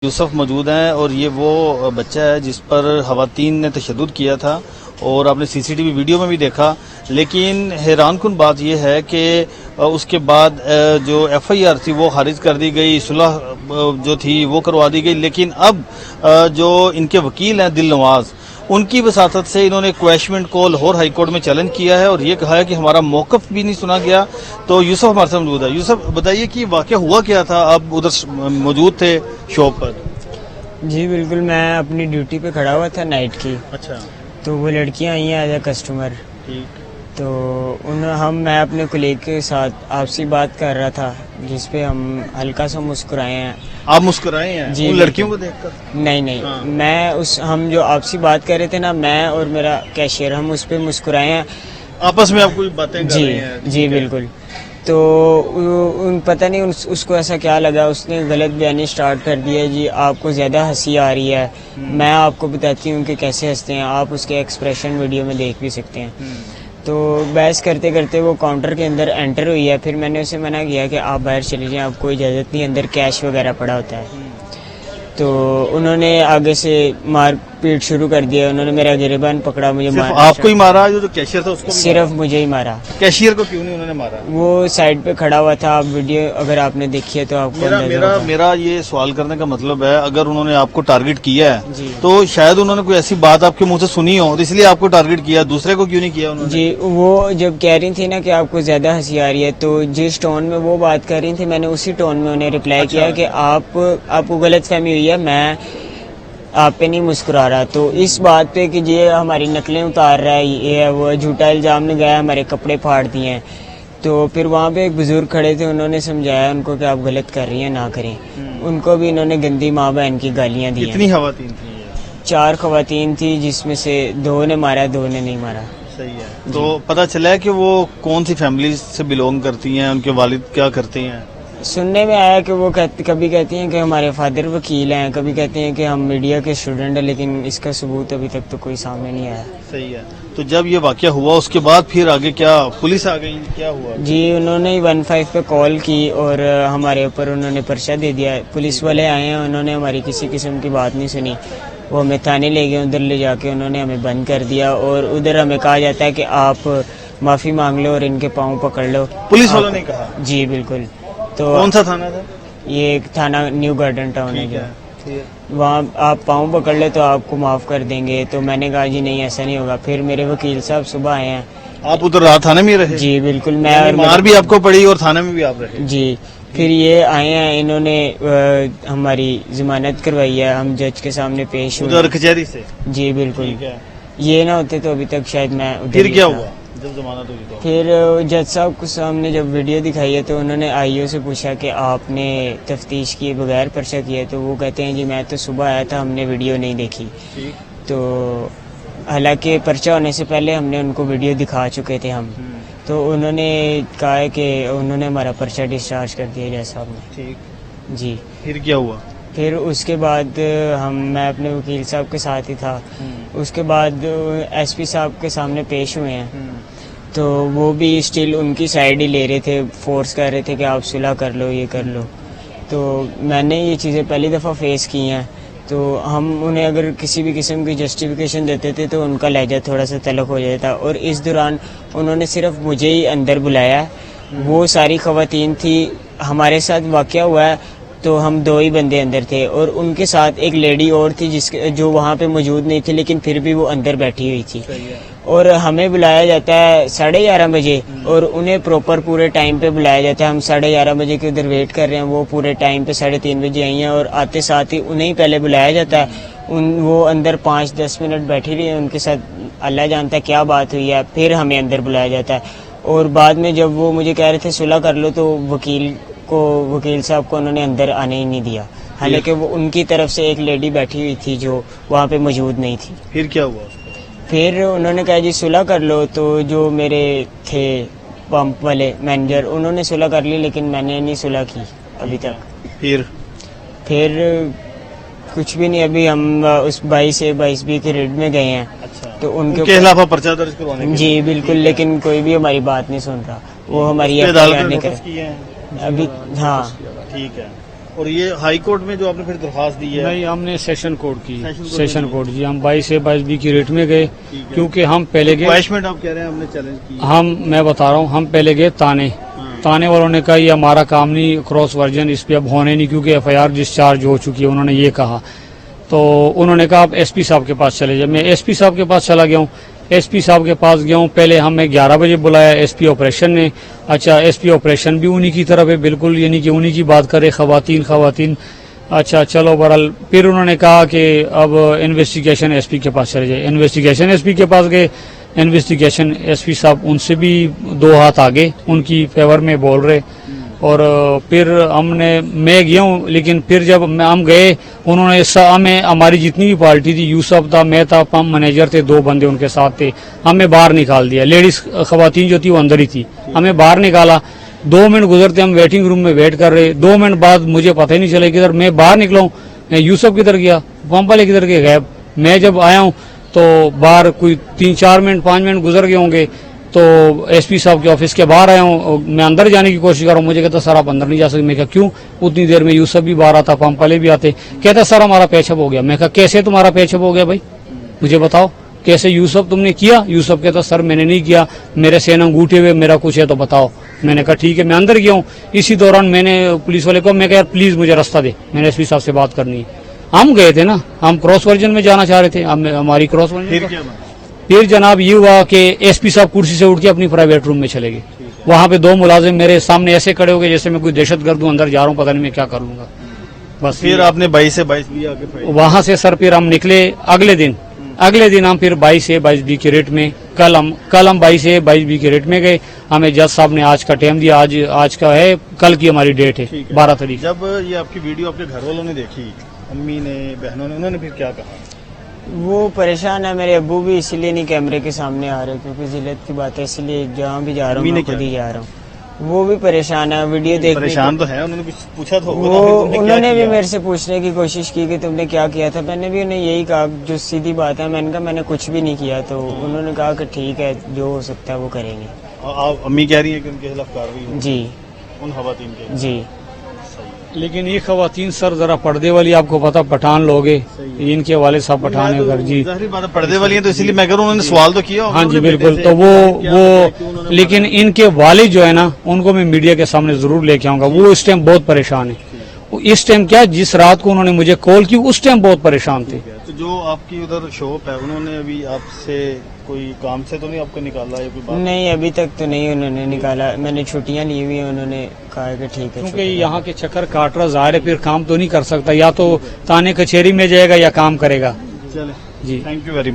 یوسف موجود ہیں اور یہ وہ بچہ ہے جس پر خواتین نے تشدد کیا تھا اور آپ نے سی سی ٹی وی ویڈیو میں بھی دیکھا، لیکن حیران کن بات یہ ہے کہ اس کے بعد جو ایف آئی آر تھی وہ خارج کر دی گئی، صلح جو تھی وہ کروا دی گئی، لیکن اب جو ان کے وکیل ہیں دل نواز، ان کی وساطت سے انہوں نے کویشمنٹ کو لاہور ہائی کورٹ میں چیلنج کیا ہے اور یہ کہا ہے کہ ہمارا موقف بھی نہیں سنا گیا۔ تو یوسف ہمارے ساتھ موجود ہے۔ یوسف بتائیے کہ واقعہ ہوا کیا تھا، آپ ادھر موجود تھے شاپ پر؟ جی بالکل، میں اپنی ڈیوٹی پہ کھڑا ہوا تھا نائٹ کی، اچھا تو وہ لڑکیاں آئی ہیں ایز اے کسٹمر، ٹھیک، تو میں اپنے کولیگ کے ساتھ آپسی بات کر رہا تھا جس پہ ہم ہلکا سا مسکرائے ہیں۔ آپ مسکرائے ہیں جی ان لڑکیوں کو دیکھ کر؟ نہیں ہاں۔ ہم جو آپسی بات کر رہے تھے نا، میں اور میرا کیشیئر، ہم اس پہ مسکرائے ہیں آپس میں آپ کوئی باتیں کر رہے ہیں؟ جی بالکل۔ تو پتہ نہیں اس کو ایسا کیا لگا، اس نے غلط بیانی سٹارٹ کر دیا۔ جی آپ کو زیادہ ہنسی آ رہی ہے، میں آپ کو بتاتی ہوں کہ کیسے ہنستے ہیں، آپ اس کے ایکسپریشن ویڈیو میں دیکھ بھی سکتے ہیں۔ تو بحث کرتے کرتے وہ کاؤنٹر کے اندر انٹر ہوئی ہے، پھر میں نے اسے منع کیا کہ آپ باہر چلے جائیں، آپ کو اجازت نہیں، اندر کیش وغیرہ پڑا ہوتا ہے۔ تو انہوں نے آگے سے مار پیٹ شروع کر دیا، انہوں نے میرا گریبان پکڑا، مجھے صرف آپ کو ہی مارا؟ جو کیشیئر تھا اس کو صرف مجھے ہی مارا۔ کیشیئر کو کیوں نہیں انہوں نے مارا؟ وہ سائڈ پہ کھڑا ہوا تھا، ویڈیو اگر آپ نے دیکھی ہے تو آپ کو میرا یہ سوال کرنے کا مطلب ہے، اگر انہوں نے آپ کو ٹارگٹ کیا ہے جی تو شاید انہوں نے کوئی ایسی بات آپ کے منہ سے سنی ہو تو اس لیے آپ کو ٹارگٹ کیا، دوسرے کو کیوں نہیں کیا انہوں نے؟ جی وہ جب کہہ رہی تھی نا کہ آپ کو زیادہ ہنسی آ رہی ہے، تو جس ٹون میں وہ بات کر رہی تھی میں نے اسی ٹون میں انہیں ریپلائی کیا کہ آپ کو غلط فہمی ہوئی ہے، میں آپ پہ نہیں مسکرا رہا۔ تو اس بات پہ کہ یہ ہماری نقلیں اتار رہا ہے، یہ وہ جھوٹا الزام لگایا، ہمارے کپڑے پھاڑ دیے ہیں۔ تو پھر وہاں پہ ایک بزرگ کھڑے تھے، انہوں نے سمجھایا ان کو کہ آپ غلط کر رہی ہیں، نہ کریں۔ ان کو بھی انہوں نے گندی ماں بہن کی گالیاں دی ہیں۔ کتنی خواتین تھیں یہ؟ 4 خواتین تھی، جس میں سے 2 نے مارا، 2 نے نہیں مارا۔ صحیح ہے۔ تو پتہ چلا ہے کہ وہ کون سی فیملی سے بلونگ کرتی ہیں، ان کے والد کیا کرتے ہیں؟ سننے میں آیا کہ وہ کبھی کہتی ہیں کہ ہمارے فادر وکیل ہیں، کبھی کہتے ہیں کہ ہم میڈیا کے اسٹوڈنٹ ہیں، لیکن اس کا ثبوت ابھی تک تو کوئی سامنے نہیں آیا۔ صحیح ہے۔ تو جب یہ واقعہ ہوا اس کے بعد پھر آگے کیا، پولیس آ گئی، کیا ہوا؟ جی انہوں نے 15 پہ کال کی اور ہمارے اوپر انہوں نے پرچہ دے دیا۔ پولیس والے آئے ہیں، انہوں نے ہماری کسی قسم کی بات نہیں سنی، وہ ہمیں تھانے لے گئے، ادھر لے جا کے انہوں نے ہمیں بند کر دیا، اور ادھر ہمیں کہا جاتا ہے کہ آپ معافی مانگ لو اور ان کے پاؤں پکڑ لو۔ پولیس والوں نے کہا؟ جی بالکل۔ تو کون سا تھانہ تھا یہ ایک تھانہ نیو گارڈن ٹاؤن ہے، ٹھیک جو ہے، وہاں آپ پاؤں پکڑ لے تو آپ کو معاف کر دیں گے۔ تو میں نے کہا جی نہیں ایسا نہیں ہوگا۔ پھر میرے وکیل صاحب صبح آئے ہیں۔ آپ ادھر رات تھانے میں رہے؟ جی بالکل، میں یعنی مار بھی آپ کو پڑی اور تھانے میں بھی آپ رہے؟ جی پھر یہ آئے ہیں، انہوں نے ہماری ضمانت کروائی ہے، ہم جج کے سامنے پیش ہوئے۔ ادھر کچہری سے؟ جی بالکل، ٹھیک ہے۔ یہ نہ ہوتے تو ابھی تک شاید میں ادھر پھر ہی کیا تھا۔ ہوا جب ضمانت ہوئی تو؟ پھر جج صاحب کو سامنے جب ویڈیو دکھائی ہے تو انہوں نے آئی او سے پوچھا کہ آپ نے تفتیش کیے بغیر پرچہ کیا ہے؟ تو وہ کہتے ہیں جی میں تو صبح آیا تھا، ہم نے ویڈیو نہیں دیکھی۔ تو حالانکہ پرچہ ہونے سے پہلے ہم نے ان کو ویڈیو دکھا چکے تھے ہم، تو انہوں نے کہا ہے کہ انہوں نے ہمارا پرچہ ڈسچارج کر دیا جج صاحب نے۔ ٹھیک، جی پھر کیا ہوا؟ پھر اس کے بعد میں اپنے وکیل صاحب کے ساتھ ہی تھا، اس کے بعد ایس پی صاحب کے سامنے پیش ہوئے ہیں، تو وہ بھی اسٹل ان کی سائڈ ہی لے رہے تھے، فورس کر رہے تھے کہ آپ صلح کر لو، یہ کر لو۔ تو میں نے یہ چیزیں پہلی دفعہ فیس کی ہیں، تو ہم انہیں اگر کسی بھی قسم کی جسٹیفیکیشن دیتے تھے تو ان کا لہجہ تھوڑا سا تلخ ہو جاتا، اور اس دوران انہوں نے صرف مجھے ہی اندر بلایا۔ وہ ساری خواتین تھی، ہمارے ساتھ واقعہ ہوا ہے تو ہم 2 ہی بندے اندر تھے، اور ان کے ساتھ ایک لیڈی اور تھی جو وہاں پہ موجود نہیں تھی، لیکن پھر بھی وہ اندر بیٹھی ہوئی تھی۔ اور ہمیں بلایا جاتا ہے 11:30 بجے اور انہیں پراپر پورے ٹائم پہ بلایا جاتا ہے۔ ہم 11:30 بجے کے ادھر ویٹ کر رہے ہیں، وہ پورے ٹائم پہ 3:30 بجے آئی ہیں، اور آتے ساتھ ہی انہیں پہلے بلایا جاتا ہے۔ وہ اندر 5-10 منٹ بیٹھی رہی ہیں، ان کے ساتھ اللہ جانتا ہے کیا بات ہوئی ہے، پھر ہمیں اندر بلایا جاتا ہے۔ اور بعد میں جب وہ مجھے کہہ رہے تھے صلح کر لو تو وکیل صاحب کو انہوں نے اندر آنے ہی نہیں دیا، حالانکہ وہ ان کی طرف سے ایک لیڈی بیٹھی ہوئی تھی جو وہاں پہ موجود نہیں تھی۔ پھر کیا ہوا؟ پھر انہوں نے کہا جی صلح کر لو، تو جو میرے تھے پمپ والے مینیجر انہوں نے صلح کر لی، لیکن میں نے نہیں صلح کی ابھی تک۔ پھر کچھ بھی نہیں، ابھی ہم اس 22A-22B کے ریڈ میں گئے ہیں، تو ان کے خلاف پرچہ درج کروانے کے؟ جی بالکل، لیکن کوئی بھی ہماری بات نہیں سن رہا، وہ ہماری FIR نہیں کرے ابھی۔ ہاں ٹھیک ہے۔ اور یہ ہائی کورٹ میں جو آپ نے پھر درخواست دی ہے؟ نہیں، ہم نے سیشن کورٹ کی. سیشن سیشن کورٹ کورٹ جی، ہم 22 سے 22B کی ریٹ میں گئے ٹھیک ہے. کیونکہ ہم پہلے گئے. خواہشمنٹ آپ کہہ رہے ہیں ہم نے چیلنج کی. میں بتا رہا ہوں، ہم پہلے گئے تانے والوں نے کہا یہ ہمارا کام نہیں، کراس ورژن اس پہ اب ہونے نہیں کیونکہ FIR ڈسچارج ہو چکی ہے، انہوں نے یہ کہا. تو انہوں نے کہا آپ SP صاحب کے پاس چلے جائیں. میں SP صاحب کے پاس چلا گیا ہوں. SP صاحب کے پاس گیا ہوں. پہلے ہمیں 11 بجے بلایا SP آپریشن نے. اچھا، SP آپریشن بھی انہی کی طرف ہے بالکل، یعنی کہ انہی کی بات کرے، خواتین. اچھا چلو، بہرحال پھر انہوں نے کہا کہ اب انویسٹیگیشن SP کے پاس چلے جائے. انویسٹیگیشن SP کے پاس گئے. انویسٹیگیشن SP صاحب ان سے بھی 2 ہاتھ آگے ان کی فیور میں بول رہے. اور پھر میں گیا ہوں، لیکن پھر جب ہم گئے انہوں نے ہمیں، ہماری جتنی بھی پارٹی تھی، یوسف تھا، میں تھا، پمپ مینیجر تھے، 2 بندے ان کے ساتھ تھے، ہمیں باہر نکال دیا. لیڈیز خواتین جو تھی وہ اندر ہی تھی، ہمیں باہر نکالا. 2 منٹ گزرتے ہم ویٹنگ روم میں ویٹ کر رہے. 2 منٹ بعد مجھے پتہ ہی نہیں چلا کدھر میں باہر نکلا ہوں. میں یوسف کدھر گیا، پمپ والے کدھر گئے، غائب. میں جب آیا ہوں تو باہر کوئی 3-4 منٹ 5 منٹ گزر گئے ہوں گے تو SP صاحب کے آفس کے باہر آیا ہوں. میں اندر جانے کی کوشش کر رہا ہوں. مجھے کہتا سر آپ اندر نہیں جا سکتے. میں کہا کیوں؟ اتنی دیر میں یوسف بھی باہر آتا، پمپ والے بھی آتے. کہتا سر ہمارا پیچ اپ ہو گیا. میں کہا کیسے تمہارا پیچ اپ ہو گیا بھائی، مجھے بتاؤ کیسے؟ یوسف تم نے کیا؟ یوسف کہتا سر میں نے نہیں کیا، میرے سین انگوٹھے ہوئے، میرا کچھ ہے تو بتاؤ. میں نے کہا ٹھیک ہے، میں اندر گیا ہوں. اسی دوران میں نے پولیس والے کو میں کہا یار پلیز مجھے راستہ دے، میں نے SP صاحب سے بات کرنی ہے. ہم گئے تھے نا، ہم کراس ورژن میں جانا چاہ رہے تھے، ہماری کراس ورژن. پھر جناب یہ ہوا کہ SP صاحب کرسی سے اٹھ کے اپنی پرائیویٹ روم میں چلے گئے. وہاں پہ 2 ملازم میرے سامنے ایسے کھڑے ہو گئے جیسے میں کوئی دہشت گرد ہوں، اندر جا رہا ہوں، پتہ نہیں میں کیا کر لوں گا. بس پھر آپ نے 22 سے 22 بھی آگے فائل. وہاں سے سر پھر ہم نکلے اگلے دن ہم پھر 22 سے 22B کے ریٹ میں. کل ہم 22 سے 22B کے ریٹ میں گئے. ہمیں جج صاحب نے آج کا ٹائم دیا، آج کا ہے، کل کی ہماری ڈیٹ ہے 12 تاریخ. جب یہ آپ کی ویڈیو اپنے گھر والوں نے دیکھی، امی نے، بہنوں نے، انہوں نے پھر کیا کہا؟ وہ پریشان ہے. میرے ابو بھی اسی لیے نہیں کیمرے کے سامنے آ رہے کیونکہ ذلت کی بات ہے، اس لیے جہاں بھی جا رہا ہوں میں خود ہی جا رہا ہوں. وہ بھی پریشان ہے، ویڈیو دیکھ پریشان تو ہے. انہوں نے کچھ پوچھا تو انہوں نے بھی میرے سے پوچھنے کی کوشش کی کہ تم نے کیا کیا تھا. میں نے بھی انہیں یہی کہا جو سیدھی بات ہے، میں نے کہا میں نے کچھ بھی نہیں کیا. تو انہوں نے کہا کہ ٹھیک ہے جو ہو سکتا ہے وہ کریں گے. امی کہہ رہی ہیں کہ ان کے خلاف کارروائی ہو جی ان خواتین کے. جی لیکن یہ خواتین سر ذرا پردے والی، آپ کو پتا پٹھان لوگ ہیں، ان کے والد صاحب پٹھان ہیں گھر. جی ظاہری بات ہے پردے والی ہیں تو اسی لیے میں کروں. انہوں نے سوال تو کیا. ہاں جی بالکل. تو وہ لیکن ان کے والد جو ہے نا، ان کو میں میڈیا کے سامنے ضرور لے کے آؤں گا. وہ اس ٹائم بہت پریشان ہیں. اس ٹائم کیا، جس رات کو انہوں نے مجھے کال کی اس ٹائم بہت پریشان تھے. تو جو آپ کی ادھر شاپ ہے، انہوں نے ابھی آپ سے کوئی کام سے تو نہیں آپ کو نکالا یا کوئی بات؟ نہیں، ابھی تک تو نہیں انہوں نے نکالا. میں نے چھٹیاں لی ہوئی ہیں، انہوں نے کہا کہ ٹھیک ہے. کیونکہ یہاں کے چکر کاٹ رہا، ظاہر ہے پھر کام تو نہیں کر سکتا، یا تو تانے کچہری میں جائے گا یا کام کرے گا. چلے جی تھینک یو ویری مچ.